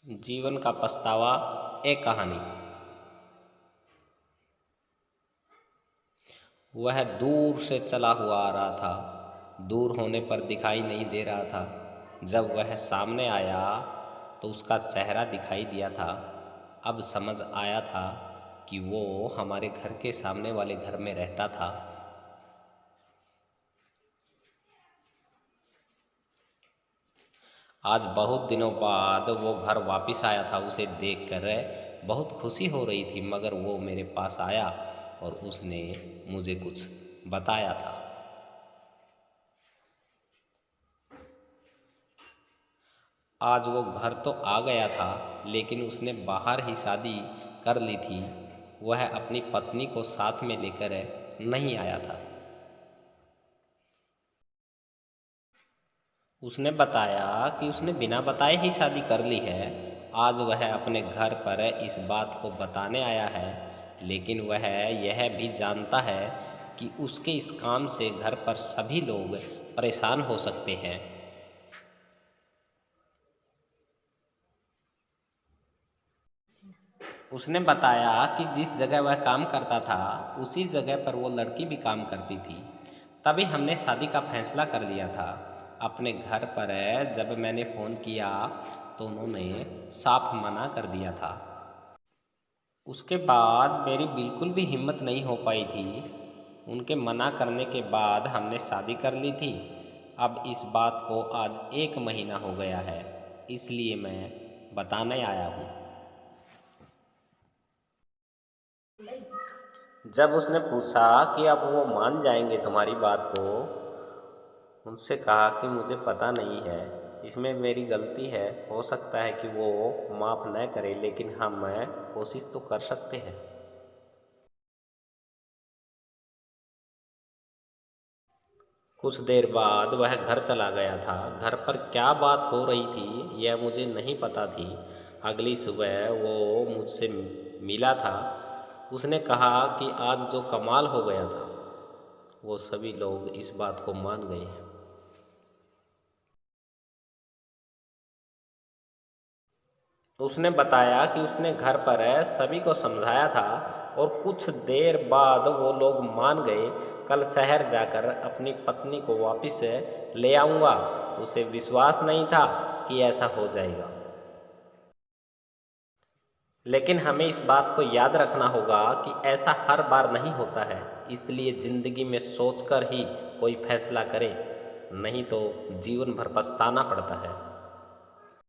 जीवन का पछतावा, एक कहानी। वह दूर से चला हुआ आ रहा था। दूर होने पर दिखाई नहीं दे रहा था। जब वह सामने आया तो उसका चेहरा दिखाई दिया था। अब समझ आया था कि वो हमारे घर के सामने वाले घर में रहता था। आज बहुत दिनों बाद वो घर वापस आया था। उसे देखकर बहुत खुशी हो रही थी, मगर वो मेरे पास आया और उसने मुझे कुछ बताया था। आज वो घर तो आ गया था, लेकिन उसने बाहर ही शादी कर ली थी। वह अपनी पत्नी को साथ में लेकर नहीं आया था। उसने बताया कि उसने बिना बताए ही शादी कर ली है। आज वह अपने घर पर इस बात को बताने आया है, लेकिन वह यह भी जानता है कि उसके इस काम से घर पर सभी लोग परेशान हो सकते हैं। उसने बताया कि जिस जगह वह काम करता था उसी जगह पर वो लड़की भी काम करती थी। तभी हमने शादी का फैसला कर लिया था। अपने घर पर जब मैंने फ़ोन किया तो उन्होंने साफ मना कर दिया था। उसके बाद मेरी बिल्कुल भी हिम्मत नहीं हो पाई थी। उनके मना करने के बाद हमने शादी कर ली थी। अब इस बात को आज 1 महीना हो गया है, इसलिए मैं बताने आया हूँ। जब उसने पूछा कि अब वो मान जाएंगे तुम्हारी बात को, उनसे कहा कि मुझे पता नहीं है, इसमें मेरी गलती है। हो सकता है कि वो माफ़ न करे, लेकिन हम कोशिश तो कर सकते हैं। कुछ देर बाद वह घर चला गया था। घर पर क्या बात हो रही थी यह मुझे नहीं पता थी। अगली सुबह वो मुझसे मिला था। उसने कहा कि आज जो कमाल हो गया था, वो सभी लोग इस बात को मान गए हैं। उसने बताया कि उसने घर पर सभी को समझाया था और कुछ देर बाद वो लोग मान गए। कल शहर जाकर अपनी पत्नी को वापस ले आऊँगा। उसे विश्वास नहीं था कि ऐसा हो जाएगा, लेकिन हमें इस बात को याद रखना होगा कि ऐसा हर बार नहीं होता है। इसलिए ज़िंदगी में सोचकर ही कोई फैसला करें, नहीं तो जीवन भर पछताना पड़ता है।